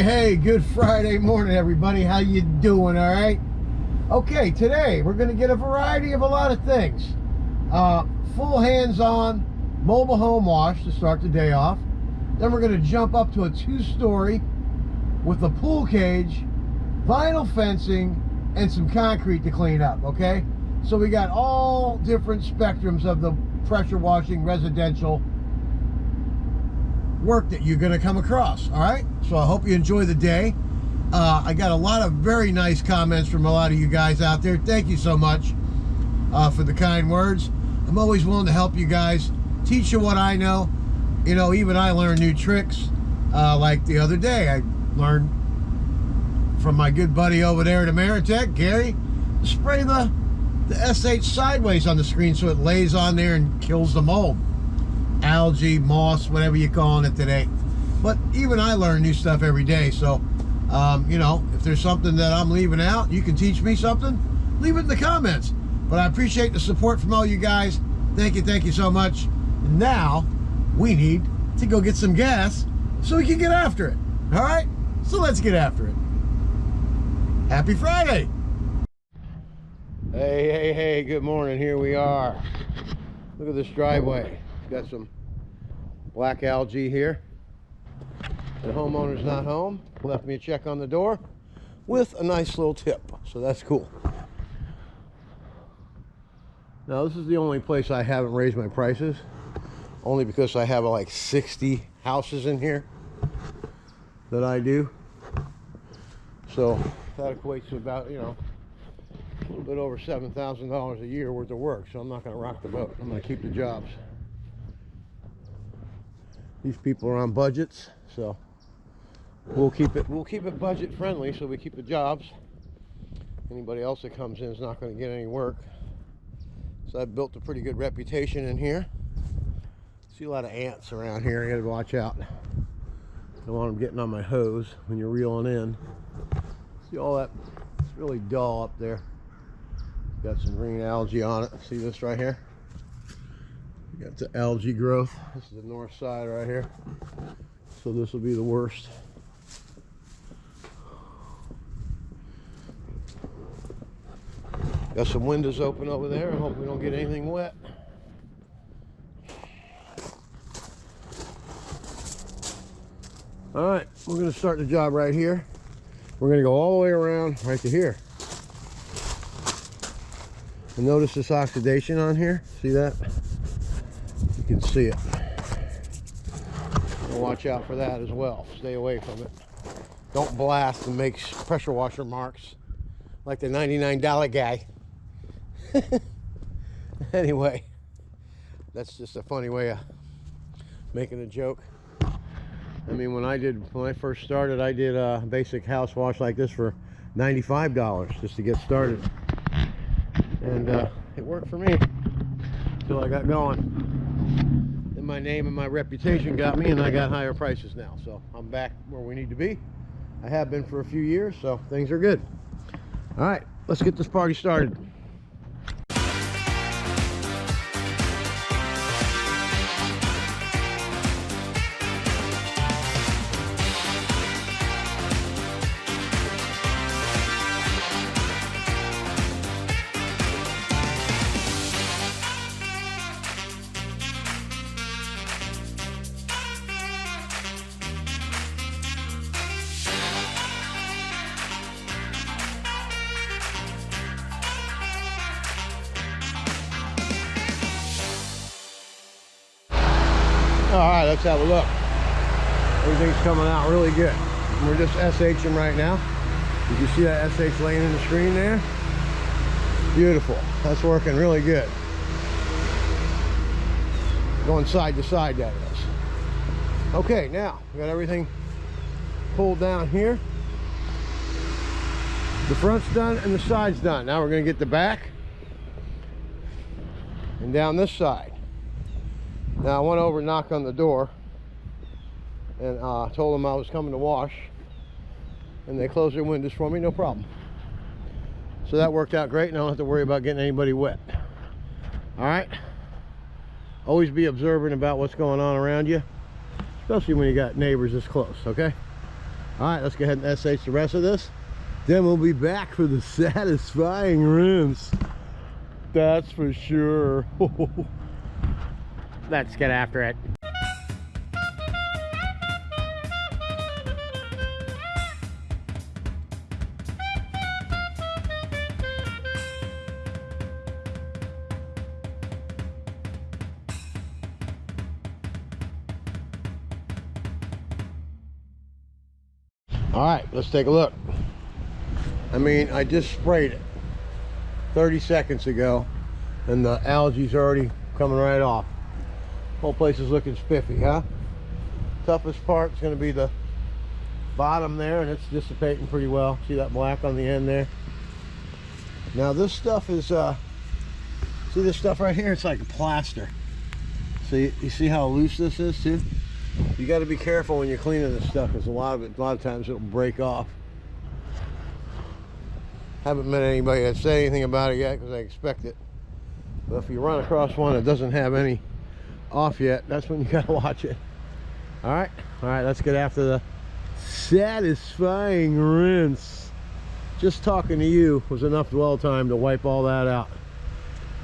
Hey, good Friday morning, everybody. How you doing, all right? Okay, today we're going to get a variety of a lot of things. Full hands-on mobile home wash to start the day off. Then we're going to jump up to a 2-story with a pool cage, vinyl fencing, and some concrete to clean up, okay? So we got all different spectrums of the pressure washing residential work that you're going to come across. All right, so I hope you enjoy the day. I got a lot of very nice comments from a lot of you guys out there. Thank you so much for the kind words. I'm always willing to help you guys, teach you what I know. You know, even I learn new tricks. Like the other day, I learned from my good buddy over there at Ameritech, Gary, to spray the SH sideways on the screen so it lays on there and kills the mold. Algae, moss, whatever you're calling it today. But even I learn new stuff every day. So, you know, if there's something that I'm leaving out, you can teach me something, leave it in the comments. But I appreciate the support from all you guys. Thank you so much. And now, we need to go get some gas so we can get after it. All right? So let's get after it. Happy Friday! Hey, good morning. Here we are. Look at this driveway. Got some black algae here. The homeowner's not home. Left me a check on the door with a nice little tip. So that's cool. Now this is the only place I haven't raised my prices. Only because I have like 60 houses in here that I do. So that equates to about, you know, a little bit over $7,000 a year worth of work. So I'm not going to rock the boat. I'm going to keep the jobs. These people are on budgets, so we'll keep it budget friendly, so we keep the jobs. Anybody else that comes in is not going to get any work. So I've built a pretty good reputation in here. See a lot of ants around here. I got to watch out. Don't want them getting on my hose when you're reeling in. See all that? It's really dull up there. Got some green algae on it. See this right here? Got the algae growth. This is the north side right here. So this will be the worst. Got some windows open over there. I hope we don't get anything wet. All right, we're going to start the job right here. We're going to go all the way around right to here. And notice this oxidation on here. See that? You can see it. So watch out for that as well. Stay away from it. Don't blast and make pressure washer marks like the $99 guy. Anyway, that's just a funny way of making a joke. I mean, when I first started, I did a basic house wash like this for $95 just to get started. And it worked for me until I got going. And my name and my reputation got me, and I got higher prices now. So I'm back where we need to be. I have been for a few years, so things are good. All right, let's get this party started. All right, let's have a look. Everything's coming out really good. We're just SHing right now. You can see that SH laying in the screen there. Beautiful. That's working really good. Going side to side, that is. Okay, now we got everything pulled down here. The front's done and the side's done. Now we're going to get the back and down this side. Now I went over and knocked on the door and told them I was coming to wash, and they closed their windows for me, no problem. So that worked out great, and I don't have to worry about getting anybody wet. All right, always be observant about what's going on around you, especially when you got neighbors this close. Okay, All right, let's go ahead and SH the rest of this. Then we'll be back for the satisfying rims. That's for sure. Let's get after it. All right, let's take a look. I mean, I just sprayed it 30 seconds ago, and the algae's already coming right off. Whole place is looking spiffy, huh? Toughest part is going to be the bottom there, and it's dissipating pretty well. See that black on the end there? Now this stuff is, see this stuff right here? It's like a plaster. So you see how loose this is too? You got to be careful when you're cleaning this stuff, because a lot of times it'll break off. Haven't met anybody that said anything about it yet, because I expect it. But if you run across one that doesn't have any off yet, that's when you got to watch it. All right, let's get after the satisfying rinse. Just talking to you was enough dwell time to wipe all that out.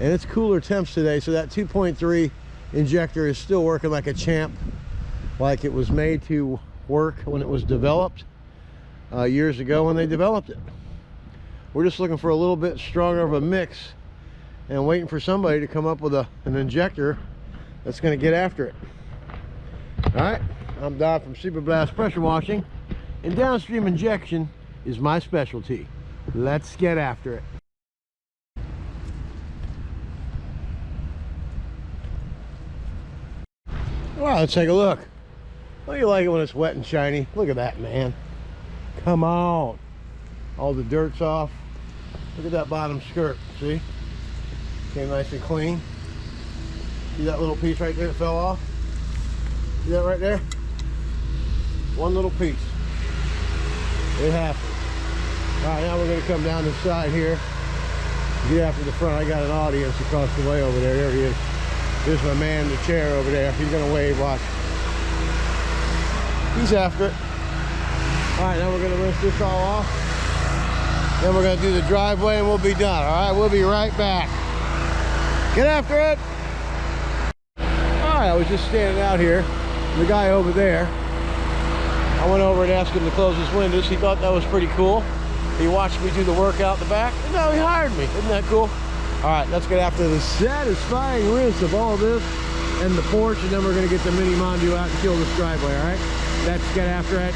And it's cooler temps today, so that 2.3 injector is still working like a champ, like it was made to work when it was developed years ago when they developed it. We're just looking for a little bit stronger of a mix and waiting for somebody to come up with an injector that's going to get after it. All right, I'm Don from Super Blast Pressure Washing, and downstream injection is my specialty. Let's get after it. All right, let's take a look. Don't you like it when it's wet and shiny? Look at that, man. Come on. All the dirt's off. Look at that bottom skirt, see? Came nice and clean. See that little piece right there that fell off? See that right there? One little piece. It happened. All right, now we're gonna come down the side here. Get after the front. I got an audience across the way over there. There he is. There's my man in the chair over there. He's gonna wave, watch. He's after it. All right, now we're gonna rinse this all off. Then we're gonna do the driveway and we'll be done. All right, we'll be right back. Get after it. All right, I was just standing out here. The guy over there, I went over and asked him to close his windows. He thought that was pretty cool. He watched me do the work out the back, and now he hired me. Isn't that cool? All right, let's get after the satisfying rinse of all this and the porch, and then we're gonna get the mini Mondu out and kill this driveway, all right? Let's get after it.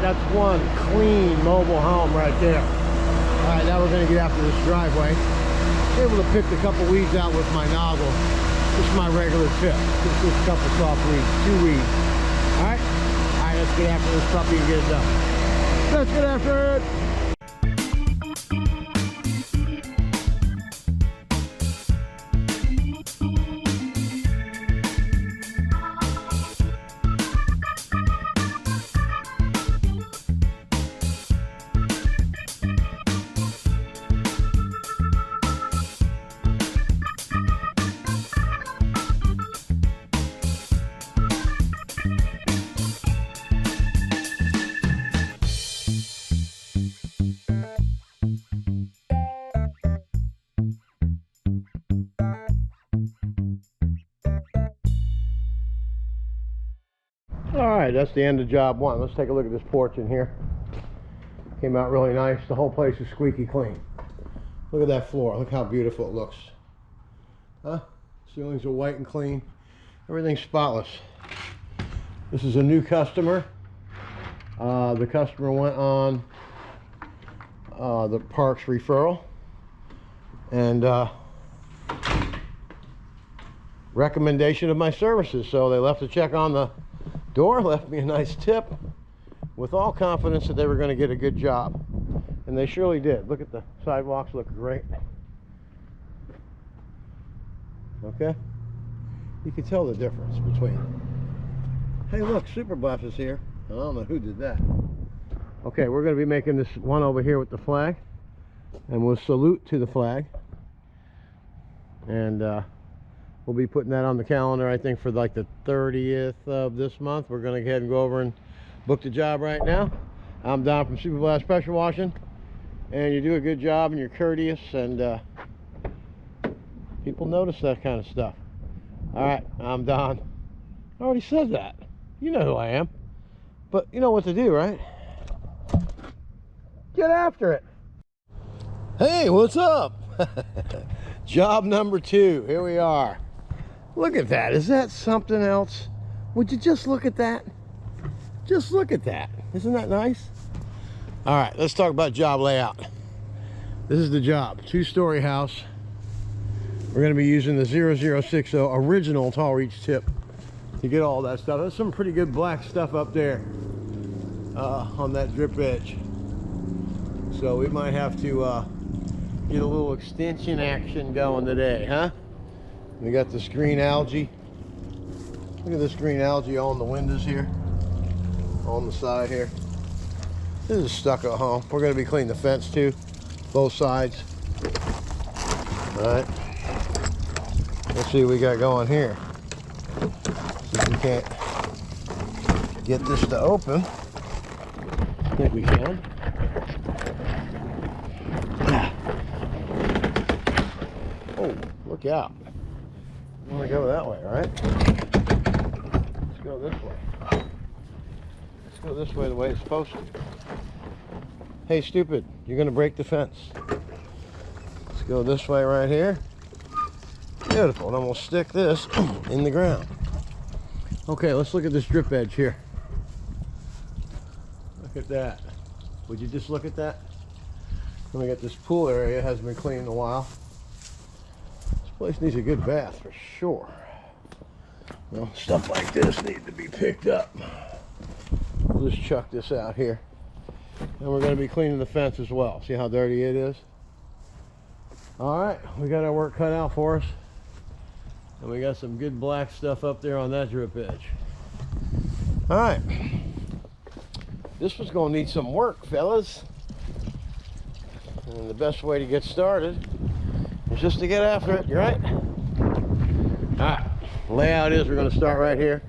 That's one clean mobile home right there. All right, now we're gonna get after this driveway. Able to pick a couple weeds out with my nozzle. Just my regular tip. Just a couple soft weeds, 2 weeds. All right, let's get after this puppy and get it done. Let's get after it. All right, that's the end of job one. Let's take a look at this porch in here. Came out really nice. The whole place is squeaky clean. Look at that floor. Look how beautiful it looks. Huh? Ceilings are white and clean. Everything's spotless. This is a new customer. The customer went on the Parks referral and recommendation of my services. So they left a check on the door, left me a nice tip with all confidence that they were going to get a good job. And they surely did. Look at the sidewalks, look great. Okay? You can tell the difference between. Hey look, Superbuff is here. I don't know who did that. Okay, we're going to be making this one over here with the flag. And we'll salute to the flag. And we'll be putting that on the calendar, I think, for like the 30th of this month. We're going to go ahead and go over and book the job right now. I'm Don from Superblast Pressure Washing. And you do a good job and you're courteous and people notice that kind of stuff. Alright, I'm Don. I already said that. You know who I am. But you know what to do, right? Get after it. Hey, what's up? Job number 2. Here we are. Look at that. Is that something else? Would you just look at that? Just look at that. Isn't that nice? All right, let's talk about job layout. This is the job. 2-story house. We're going to be using the 0060 original tall reach tip to get all that stuff. There's some pretty good black stuff up there on that drip edge. So we might have to get a little extension action going today, huh? We got this green algae. Look at this green algae on the windows here, on the side here. This is stucco home. We're going to be cleaning the fence too, both sides. All right. Let's see what we got going here. See if we can't get this to open. I think we can. Oh, look out. I want to go that way, all right? Let's go this way. Let's go this way the way it's supposed to. Hey, stupid, you're going to break the fence. Let's go this way right here. Beautiful. Then we'll stick this in the ground. Okay, let's look at this drip edge here. Look at that. Would you just look at that? Then we got this pool area. It hasn't been cleaned in a while. This place needs a good bath for sure. Well, stuff like this needs to be picked up. We'll just chuck this out here. And we're going to be cleaning the fence as well. See how dirty it is? Alright, we got our work cut out for us. And we got some good black stuff up there on that drip edge. Alright. This was going to need some work, fellas. And the best way to get started is just to get after it, right? Alright. Layout is we're going to start right here.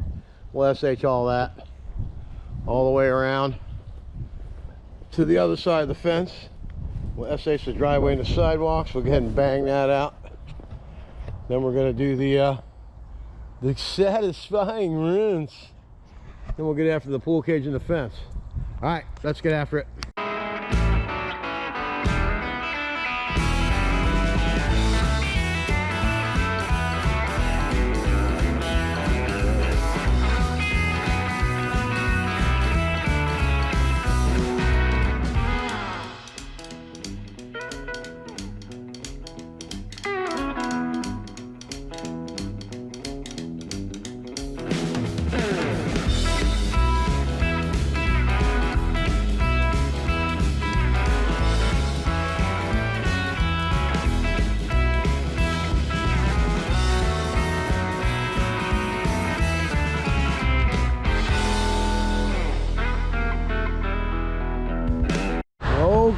We'll SH all that. All the way around to the other side of the fence. We'll SH the driveway and the sidewalks. We'll go ahead and bang that out. Then we're going to do the satisfying rinse. Then we'll get after the pool cage and the fence. All right, let's get after it.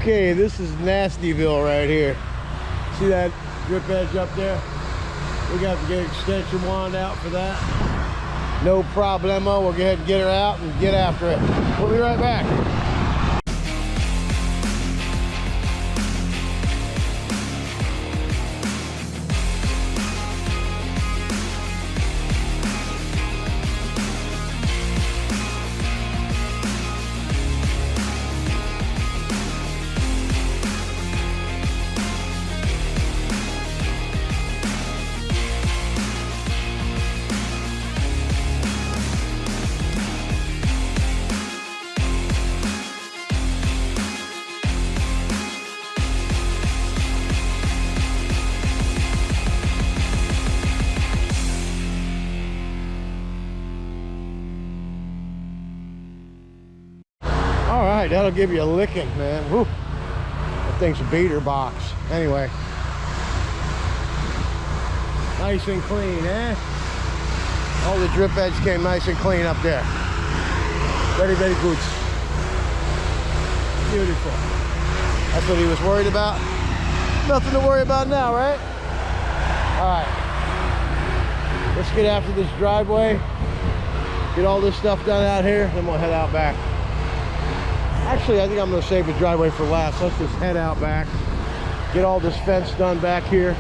Okay, this is Nastyville right here. See that drip edge up there? We got to get an extension wand out for that. No problemo. We'll go ahead and get her out and get after it. We'll be right back. that'll give you a licking, man. Woo. That thing's a beater box. Anyway. Nice and clean, eh? All the drip edge came nice and clean up there. Very, very good. Beautiful. That's what he was worried about. Nothing to worry about now, right? All right. Let's get after this driveway. Get all this stuff done out here, then we'll head out back. Actually, I think I'm going to save the driveway for last. Let's just head out back. Get all this fence done back here.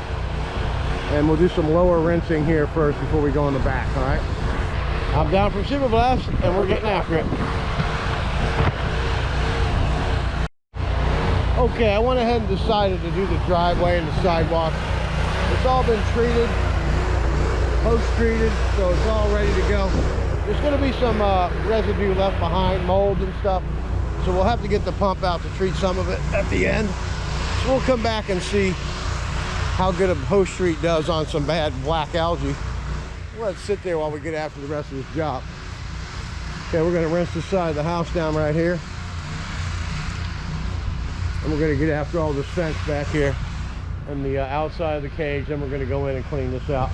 And we'll do some lower rinsing here first before we go in the back, all right? I'm down from Super Blast, and we're getting after it. Okay, I went ahead and decided to do the driveway and the sidewalk. It's all been treated, post-treated, so it's all ready to go. There's going to be some residue left behind, mold and stuff, so we'll have to get the pump out to treat some of it at the end. So we'll come back and see how good a post treat does on some bad black algae. Let's sit there while we get after the rest of this job. Okay, we're going to rinse this side of the house down right here. And we're going to get after all this fence back here and the outside of the cage. Then we're going to go in and clean this out.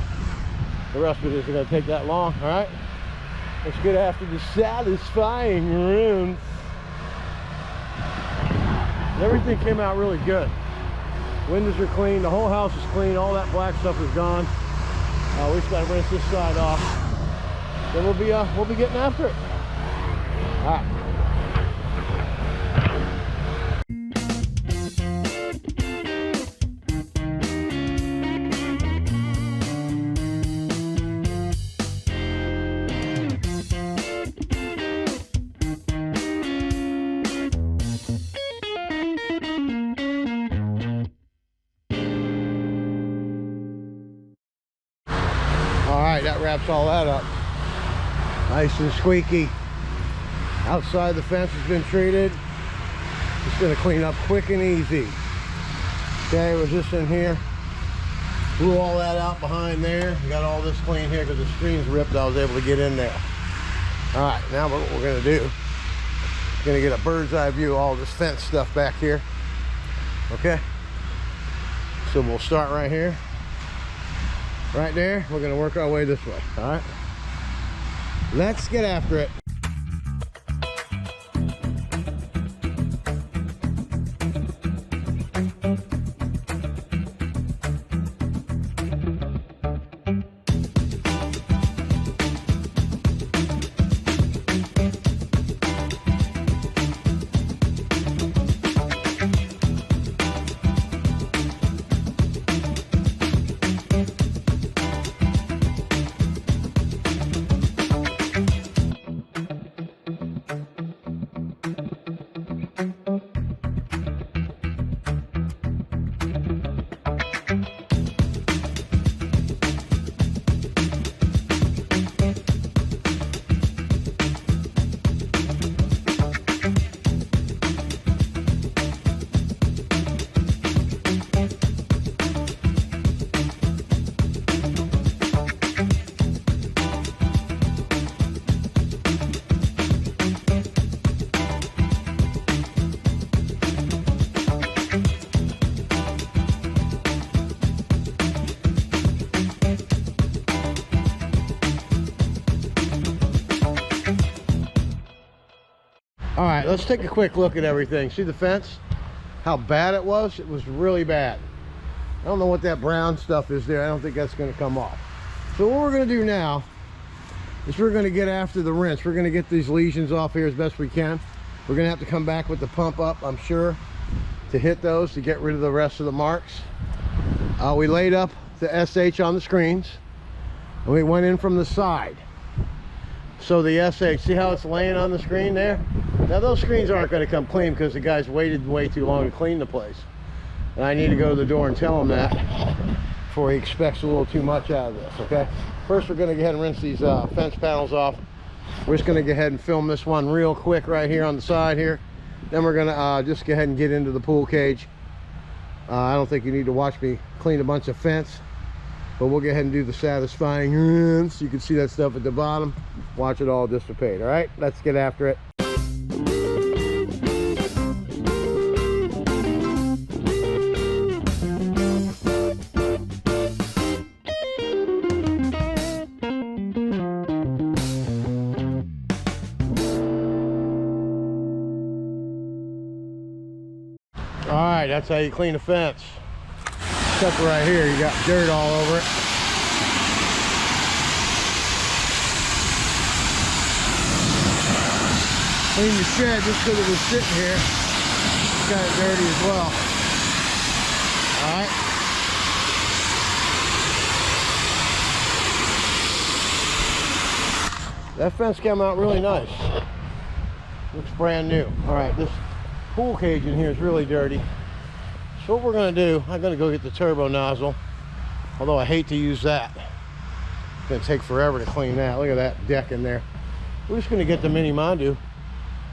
The rest of it isn't going to take that long, all right? Let's get after the satisfying rinse. Everything came out really good. Windows are clean, the whole house is clean, all that black stuff is gone. We just got to rinse this side off. Then we'll be getting after it. All right. That wraps all that up. Nice and squeaky. Outside the fence has been treated. Just gonna clean up quick and easy. Okay, we're just in here. Blew all that out behind there. Got all this clean here because the screen's ripped. I was able to get in there. All right, now what we're gonna do, we're gonna get a bird's eye view of all this fence stuff back here. Okay, so we'll start right here. Right there, we're going to work our way this way, all right? Let's get after it. All right, let's take a quick look at everything. See the fence? How bad it was? It was really bad. I don't know what that brown stuff is there. I don't think that's going to come off. So what we're going to do now is we're going to get after the rinse. We're going to get these lesions off here as best we can. We're going to have to come back with the pump up, I'm sure, to hit those to get rid of the rest of the marks. We laid up the SH on the screens, and we went in from the side. So the SH, see how it's laying on the screen there? Now those screens aren't going to come clean because the guys waited way too long to clean the place. And I need to go to the door and tell him that before he expects a little too much out of this, okay? First we're going to go ahead and rinse these fence panels off. We're just going to go ahead and film this one real quick right here on the side here. Then we're going to just go ahead and get into the pool cage. I don't think you need to watch me clean a bunch of fence, but we'll go ahead and do the satisfying rinse. You can see that stuff at the bottom. Watch it all dissipate. All right, let's get after it. All right, that's how you clean a fence. Except for right here, you got dirt all over it. Clean the shed just because it was sitting here. It's kind of dirty as well. All right. That fence came out really nice. Looks brand new. All right, this pool cage in here is really dirty. So what we're gonna do, I'm gonna go get the turbo nozzle, although I hate to use that. It's gonna take forever to clean that. Look at that deck in there. We're just gonna get the mini Mondu.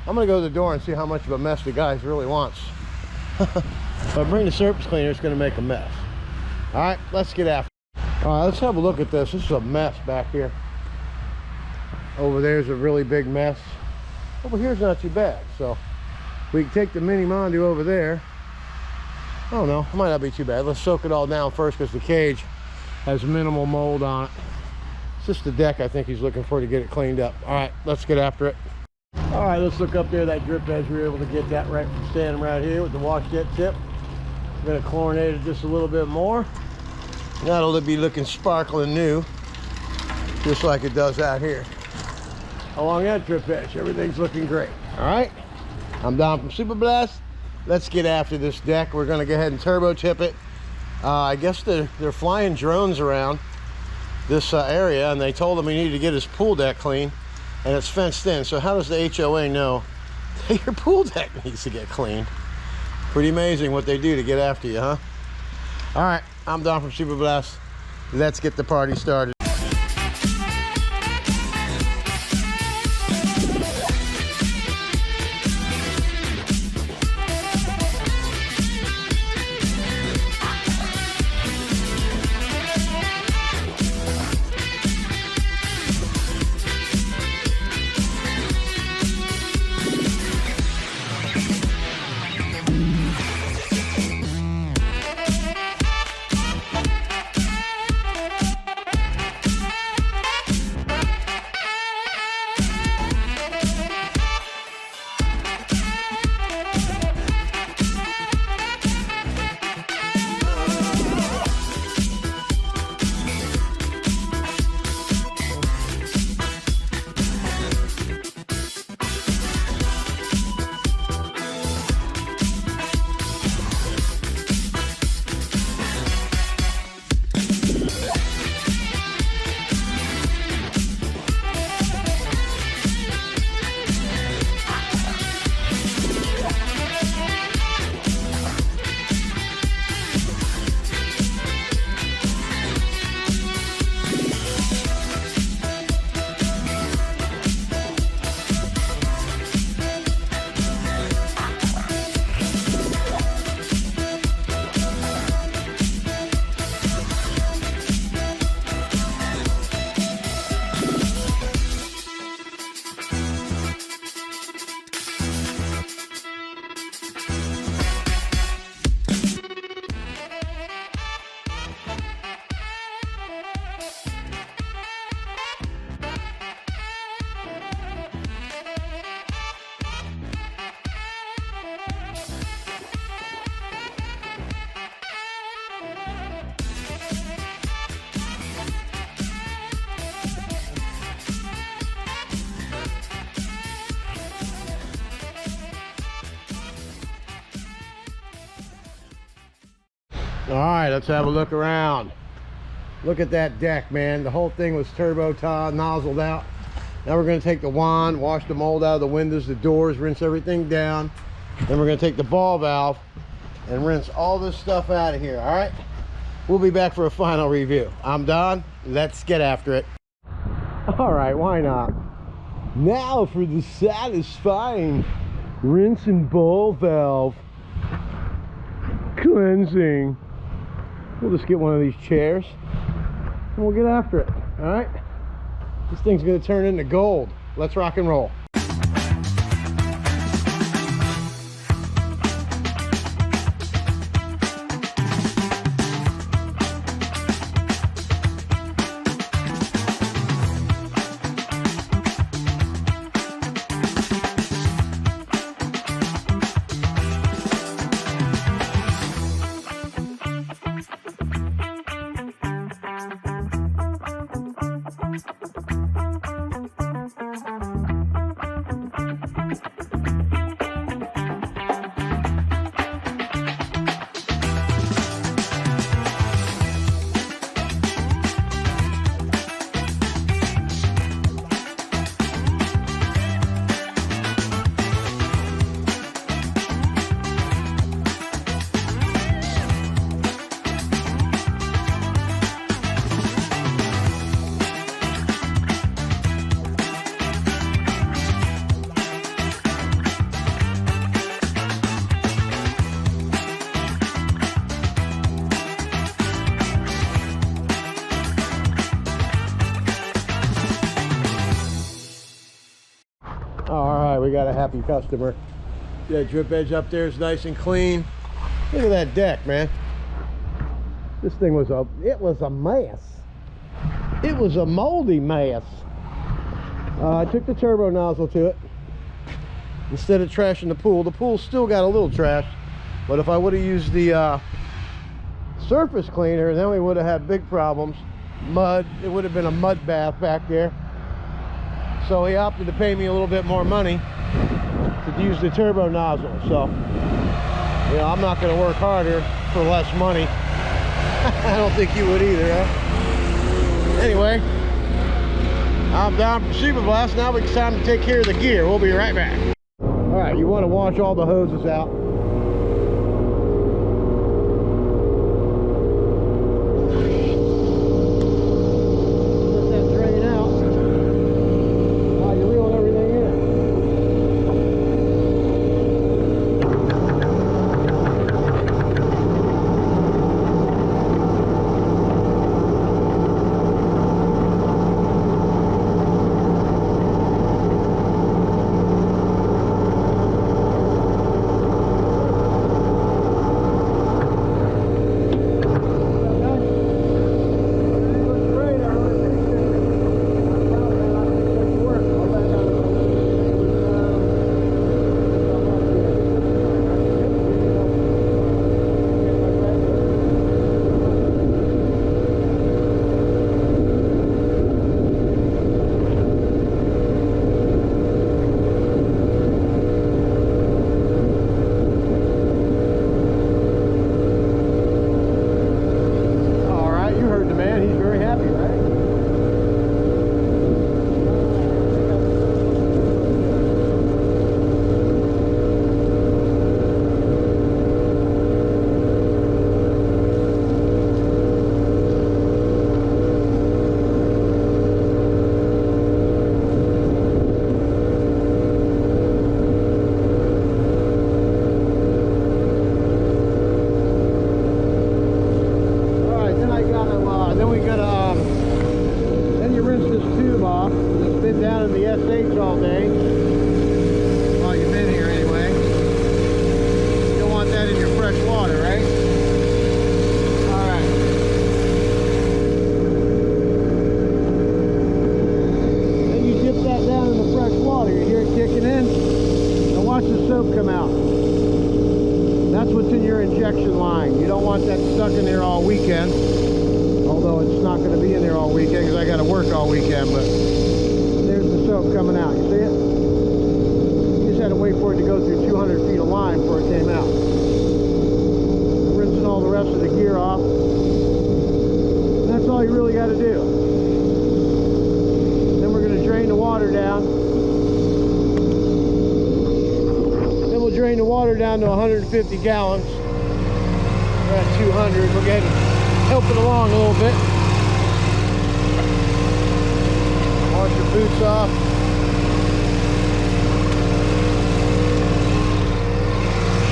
I'm gonna go to the door and see how much of a mess the guys really wants. If I bring the surface cleaner, it's gonna make a mess. All right, let's get after it. All right, let's have a look at this. This is a mess back here. Over there's a really big mess. Over here's not too bad. So we can take the mini Mondu over there. I don't know, it might not be too bad. Let's soak it all down first because the cage has minimal mold on it. It's just the deck I think he's looking for to get it cleaned up. All right, let's get after it. All right, let's look up there, that drip edge. We were able to get that right from standing right here with the wash jet tip. We're gonna chlorinate it just a little bit more. That'll be looking sparkling new, just like it does out here. Along that drip edge, everything's looking great. All right, I'm Don from Super Blast. Let's get after this deck. We're gonna go ahead and turbo tip it. I guess they're flying drones around this area, and they told him he needed to get his pool deck clean, and it's fenced in. So how does the HOA know that your pool deck needs to get cleaned? Pretty amazing what they do to get after you, huh? All right, I'm Don from Super Blast. Let's get the party started. All right, let's have a look around. Look at that deck, man. The whole thing was turbo nozzled out. Now we're going to take the wand, wash the mold out of the windows, the doors, rinse everything down. Then we're going to take the ball valve and rinse all this stuff out of here. All right, we'll be back for a final review. I'm Don. Let's get after it. All right, why not? Now for the satisfying rinse and ball valve cleansing. We'll just get one of these chairs and we'll get after it. All right, this thing's going to turn into gold. Let's rock and roll. got a happy customer. That drip edge up there is nice and clean. Look at that deck, man. This thing was a mess. It was a moldy mess. I took the turbo nozzle to it instead of trashing the pool. The pool still got a little trash, but if I would have used the surface cleaner, then we would have had big problems. Mud, it would have been a mud bath back there. So he opted to pay me a little bit more money to use the turbo nozzle. So, you know, I'm not going to work harder for less money. I don't think you would either, huh? Anyway, I'm down from Super Blast. Now it's time to take care of the gear. We'll be right back. All right, you want to wash all the hoses out. Down to 150 gallons. We're at 200. We'll get help it along a little bit. Wash your boots off.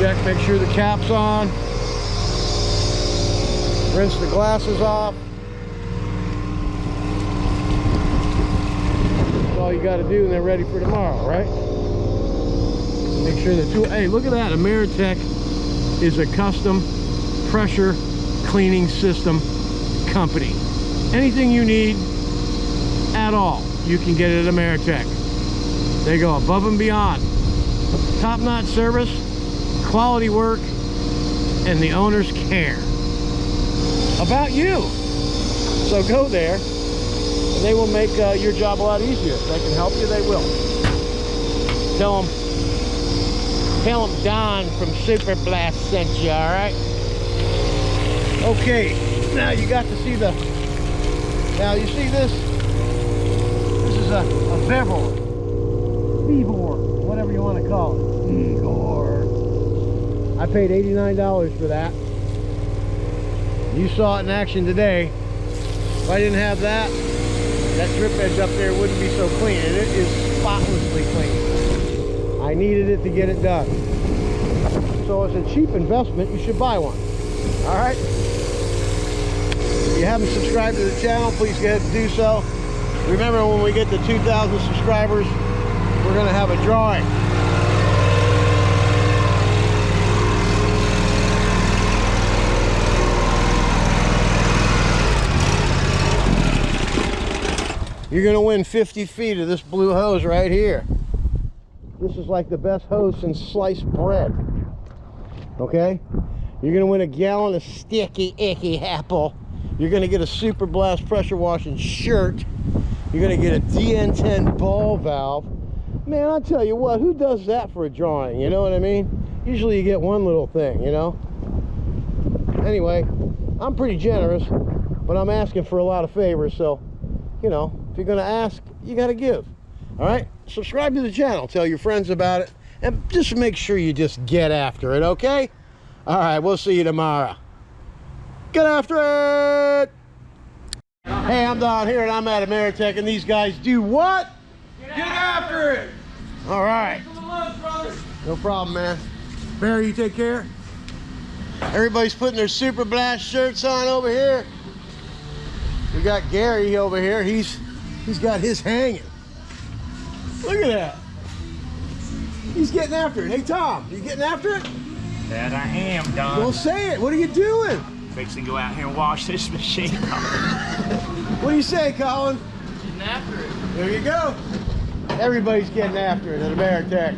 Check, make sure the cap's on. Rinse the glasses off. That's all you got to do, and they're ready for tomorrow, right? Make sure the tool, hey, look at that. Ameritech is a custom pressure cleaning system company. Anything you need at all, you can get it at Ameritech. They go above and beyond. Top-notch service, quality work, and the owners care about you. So go there, and they will make your job a lot easier. If they can help you, they will. Tell them Don from Super Blast sent you, all right? Okay, now you got to see the, now you see this? This is a Vevor, whatever you want to call it. Igor. I paid $89 for that. You saw it in action today. If I didn't have that, that drip edge up there wouldn't be so clean, and it is spotlessly clean. I needed it to get it done. So it's a cheap investment. You should buy one. All right? If you haven't subscribed to the channel, please go ahead and do so. Remember, when we get to 2,000 subscribers, we're going to have a drawing. you're gonna win 50 feet of this blue hose right here. This is like the best hose since sliced bread. Okay? You're gonna win a gallon of sticky, icky apple. You're gonna get a Super Blast pressure washing shirt. You're gonna get a DN10 ball valve. Man, I tell you what, who does that for a drawing? You know what I mean? Usually you get one little thing, you know? Anyway, I'm pretty generous, but I'm asking for a lot of favors, so, you know, if you're gonna ask, you gotta give. All right? Subscribe to the channel, tell your friends about it, and just make sure you just get after it, okay? All right, we'll see you tomorrow. Get after it! Hey, I'm Don here, and I'm at Ameritech, and these guys do what? Get after it! All right. Lunch, No problem, man. Barry, you take care. Everybody's putting their Super Blast shirts on over here. We got Gary over here. He's got his hanging. Look at that. He's getting after it. Hey, Tom, you getting after it? That I am, Don. Well, say it. What are you doing? Fixing to go out here and wash this machine. What do you say, Colin? Getting after it. There you go. Everybody's getting after it at Ameritech.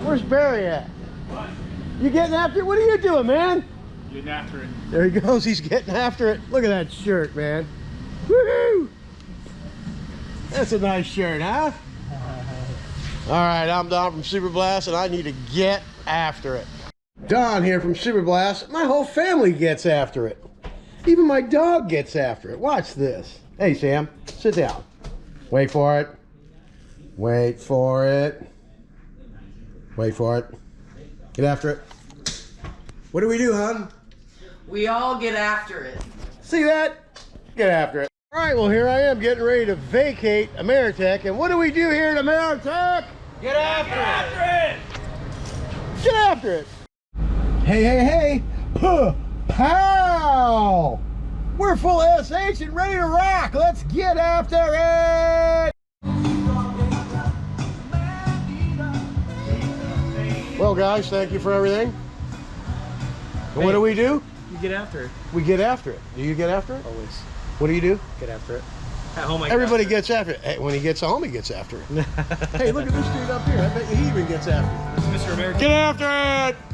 Where's Barry at? What? You getting after it? What are you doing, man? Getting after it. There he goes. He's getting after it. Look at that shirt, man. Woohoo! That's a nice shirt, huh? All right, I'm Don from Super Blast, and I need to get after it. Don here from Super Blast. My whole family gets after it. Even my dog gets after it. Watch this. Hey, Sam, sit down. Wait for it. Wait for it. Wait for it. Get after it. What do we do, hon? We all get after it. See that? Get after it. All right, well, here I am getting ready to vacate Ameritech. And what do we do here at Ameritech? Get after it! Get after it. Hey, hey, hey. Puh, pow! We're full SH and ready to rock. Let's get after it. Well, guys, thank you for everything. And what do we do? You get after it. We get after it. Do you get after it? Always. What do you do? Get after it. At home, I Everybody gets after it. Hey, when he gets home, he gets after it. Hey, look at this dude up here. I bet you he even gets after it. Mr. American. Get after it!